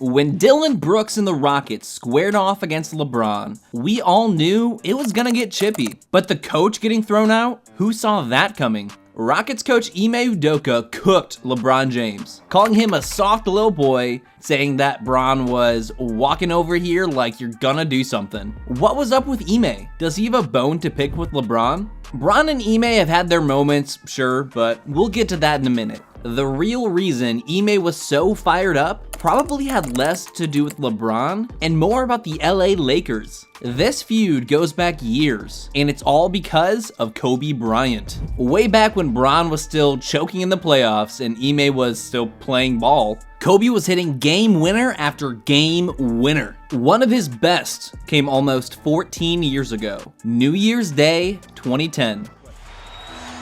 When Dillon Brooks and the Rockets squared off against LeBron, we all knew it was gonna get chippy. But the coach getting thrown out? Who saw that coming? Rockets coach Ime Udoka cooked LeBron James, calling him a soft little boy, saying that Bron was walking over here like you're gonna do something. What was up with Ime? Does he have a bone to pick with LeBron? Bron and Ime have had their moments, sure, but we'll get to that in a minute. The real reason Ime was so fired up probably had less to do with LeBron and more about the LA Lakers. This feud goes back years, and it's all because of Kobe Bryant. Way back when Bron was still choking in the playoffs and Ime was still playing ball, Kobe was hitting game winner after game winner. One of his best came almost 14 years ago, New Year's Day 2010.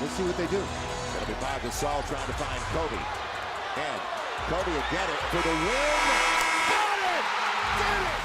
Let's see what they do. It'll be Bob Gasol trying to find Kobe. And Kobe will get it for the win. Got it! Did it!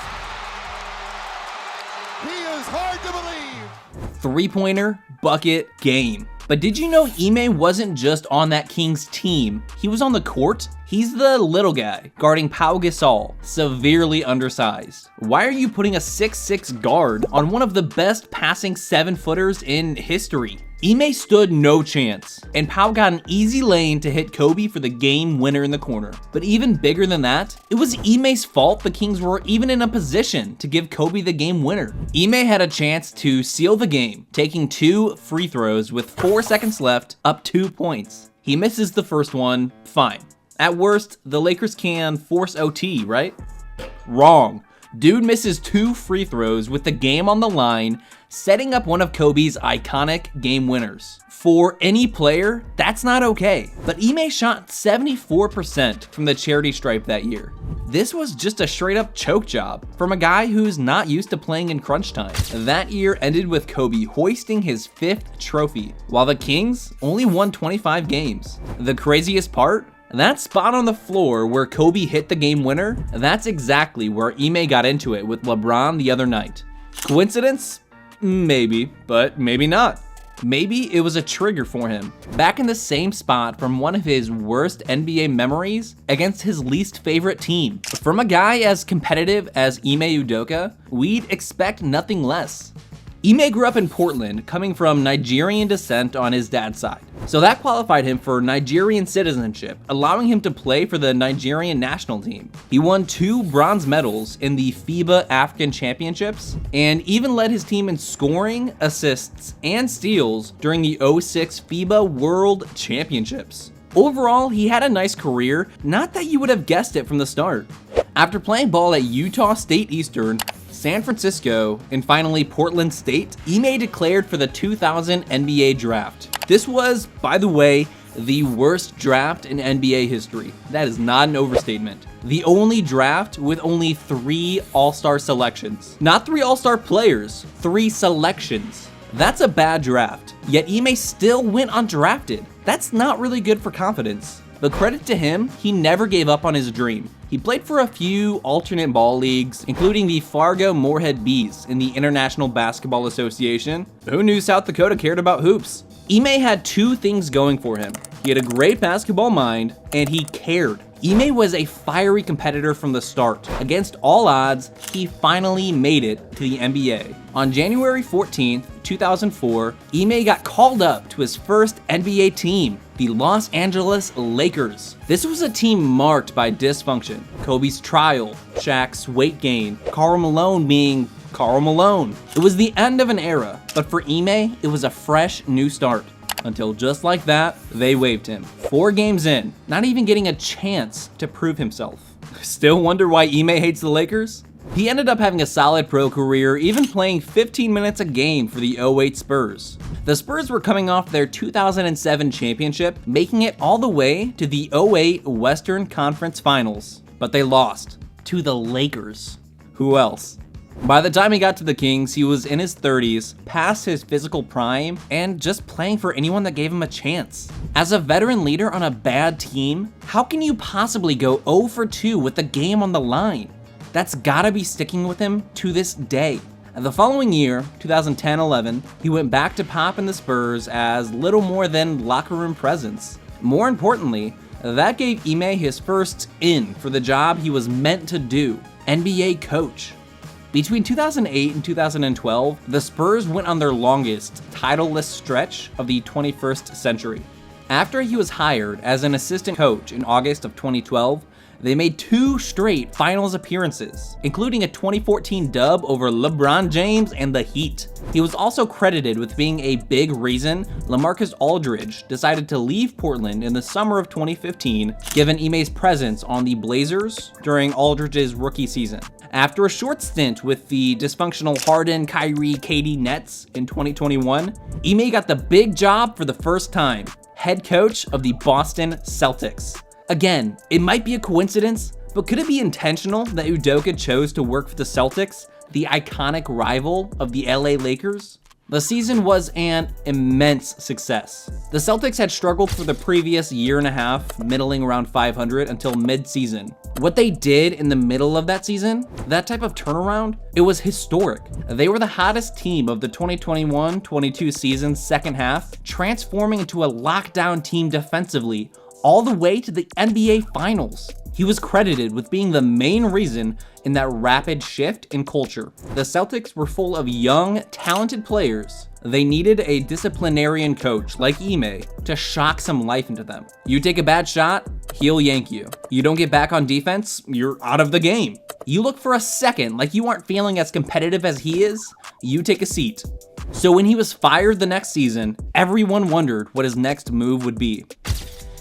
He is hard to believe. Three-pointer, bucket, game. But did you know Ime wasn't just on that Kings team? He was on the court. He's the little guy guarding Pau Gasol, severely undersized. Why are you putting a 6'6" guard on one of the best passing 7-footers in history? Ime stood no chance, and Pau got an easy lane to hit Kobe for the game winner in the corner. But even bigger than that, it was Ime's fault the Kings were even in a position to give Kobe the game winner. Ime had a chance to seal the game, taking 2 free throws with 4 seconds left, up 2 points. He misses the first one, fine. At worst, the Lakers can force OT, right? Wrong. Dude misses 2 free throws with the game on the line, setting up one of Kobe's iconic game winners. For any player, that's not okay. But Ime shot 74% from the charity stripe that year. This was just a straight up choke job from a guy who's not used to playing in crunch time. That year ended with Kobe hoisting his 5th trophy, while the Kings only won 25 games. The craziest part? That spot on the floor where Kobe hit the game winner, that's exactly where Ime got into it with LeBron the other night. Coincidence? Maybe, but maybe not. Maybe it was a trigger for him. Back in the same spot from one of his worst NBA memories against his least favorite team. From a guy as competitive as Ime Udoka, we'd expect nothing less. Ime grew up in Portland, coming from Nigerian descent on his dad's side. So that qualified him for Nigerian citizenship, allowing him to play for the Nigerian national team. He won 2 bronze medals in the FIBA African Championships, and even led his team in scoring, assists, and steals during the '06 FIBA World Championships. Overall, he had a nice career, not that you would have guessed it from the start. After playing ball at Utah State Eastern, San Francisco, and finally Portland State, Ime declared for the 2000 NBA draft. This was, by the way, the worst draft in NBA history. That is not an overstatement. The only draft with only 3 All-Star selections. Not 3 All-Star players, 3 selections. That's a bad draft, yet Ime still went undrafted. That's not really good for confidence. But credit to him, he never gave up on his dream. He played for a few alternate ball leagues, including the Fargo Moorhead Bees in the International Basketball Association. Who knew South Dakota cared about hoops? Ime had 2 things going for him. He had a great basketball mind, and he cared. Ime was a fiery competitor from the start. Against all odds, he finally made it to the NBA. On January 14th, 2004, Ime got called up to his first NBA team, the Los Angeles Lakers. This was a team marked by dysfunction. Kobe's trial, Shaq's weight gain, Karl Malone being Karl Malone. It was the end of an era, but for Ime, it was a fresh new start. Until just like that, they waived him. 4 games in, not even getting a chance to prove himself. Still wonder why Ime hates the Lakers? He ended up having a solid pro career, even playing 15 minutes a game for the '08 Spurs. The Spurs were coming off their 2007 championship, making it all the way to the '08 Western Conference Finals. But they lost to the Lakers. Who else? By the time he got to the Kings, he was in his 30s, past his physical prime, and just playing for anyone that gave him a chance. As a veteran leader on a bad team, how can you possibly go 0 for 2 with the game on the line? That's gotta be sticking with him to this day. The following year, 2010-11, he went back to pop in the Spurs as little more than locker room presence. More importantly, That gave Ime his first in for the job he was meant to do, NBA coach. Between 2008 and 2012, the Spurs went on their longest, titleless stretch of the 21st century. After he was hired as an assistant coach in August of 2012, they made 2 straight finals appearances, including a 2014 dub over LeBron James and the Heat. He was also credited with being a big reason LaMarcus Aldridge decided to leave Portland in the summer of 2015, given Ime's presence on the Blazers during Aldridge's rookie season. After a short stint with the dysfunctional Harden, Kyrie, KD Nets in 2021, Ime got the big job for the first time, head coach of the Boston Celtics. Again, it might be a coincidence, but could it be intentional that Udoka chose to work for the Celtics, the iconic rival of the LA Lakers? The season was an immense success. The Celtics had struggled for the previous year and a half, middling around 500 until mid-season. What they did in the middle of that season, that type of turnaround, it was historic. They were the hottest team of the 2021-22 season's second half, transforming into a lockdown team defensively, all the way to the NBA Finals. He was credited with being the main reason in that rapid shift in culture. The Celtics were full of young, talented players. They needed a disciplinarian coach like Ime to shock some life into them. You take a bad shot, he'll yank you. You don't get back on defense, you're out of the game. You look for a second like you aren't feeling as competitive as he is, you take a seat. So when he was fired the next season, everyone wondered what his next move would be.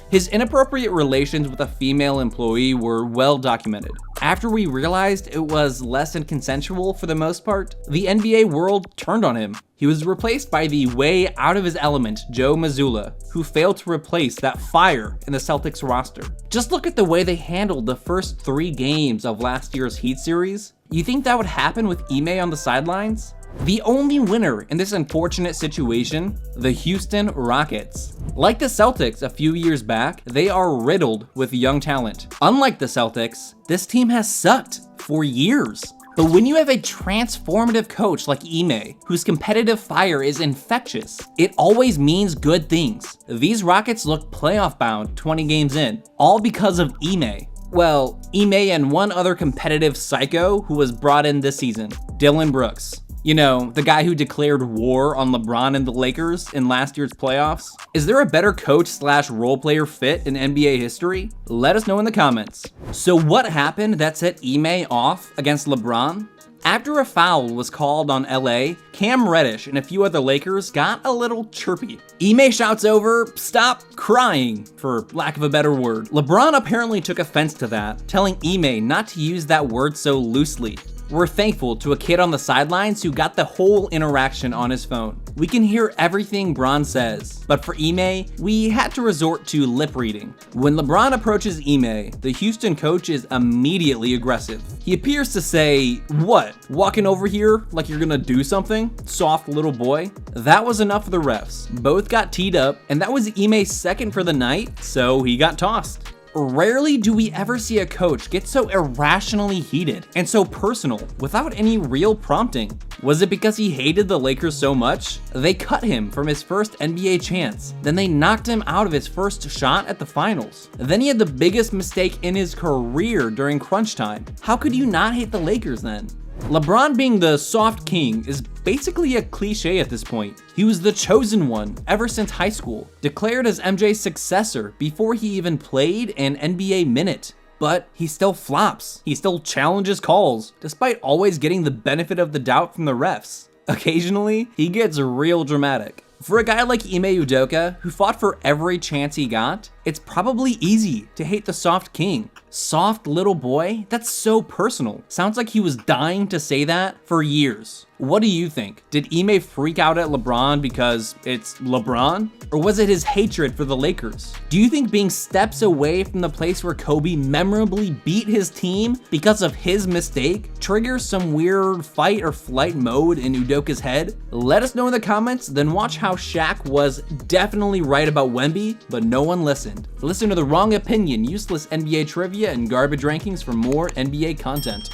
His inappropriate relations with a female employee were well documented. After we realized it was less than consensual for the most part, the NBA world turned on him. He was replaced by the way out of his element Joe Mazzulla, who failed to replace that fire in the Celtics roster. Just look at the way they handled the first 3 games of last year's Heat series. You think that would happen with Ime on the sidelines? The only winner in this unfortunate situation, the Houston Rockets. Like the Celtics a few years back, they are riddled with young talent. Unlike the Celtics, this team has sucked for years. But when you have a transformative coach like Ime, whose competitive fire is infectious, it always means good things. These Rockets look playoff bound 20 games in, all because of Ime. Well, Ime and one other competitive psycho who was brought in this season, Dillon Brooks. You know, the guy who declared war on LeBron and the Lakers in last year's playoffs? Is there a better coach/role player fit in NBA history? Let us know in the comments. So what happened that set Ime off against LeBron? After a foul was called on LA, Cam Reddish and a few other Lakers got a little chirpy. Ime shouts over, "Stop crying," for lack of a better word. LeBron apparently took offense to that, telling Ime not to use that word so loosely. We're thankful to a kid on the sidelines who got the whole interaction on his phone. We can hear everything Bron says, but for Ime, we had to resort to lip reading. When LeBron approaches Ime, the Houston coach is immediately aggressive. He appears to say, "What, walking over here like you're gonna do something, soft little boy?" That was enough for the refs. Both got teed up, and that was Ime's second for the night, so he got tossed. Rarely do we ever see a coach get so irrationally heated and so personal without any real prompting. Was it because he hated the Lakers so much? They cut him from his first NBA chance. Then they knocked him out of his first shot at the finals. Then he had the biggest mistake in his career during crunch time. How could you not hate the Lakers then? LeBron being the soft king is basically a cliche at this point. He was the chosen one ever since high school, declared as MJ's successor before he even played an NBA minute. But he still flops. He still challenges calls, despite always getting the benefit of the doubt from the refs. Occasionally, he gets real dramatic. For a guy like Ime Udoka, who fought for every chance he got, it's probably easy to hate the soft king. Soft little boy? That's so personal. Sounds like he was dying to say that for years. What do you think? Did Ime freak out at LeBron because it's LeBron? Or was it his hatred for the Lakers? Do you think being steps away from the place where Kobe memorably beat his team because of his mistake triggers some weird fight or flight mode in Udoka's head? Let us know in the comments, then watch how Shaq was definitely right about Wemby, but no one listened. Listen to the wrong opinion, useless NBA trivia, and garbage rankings for more NBA content.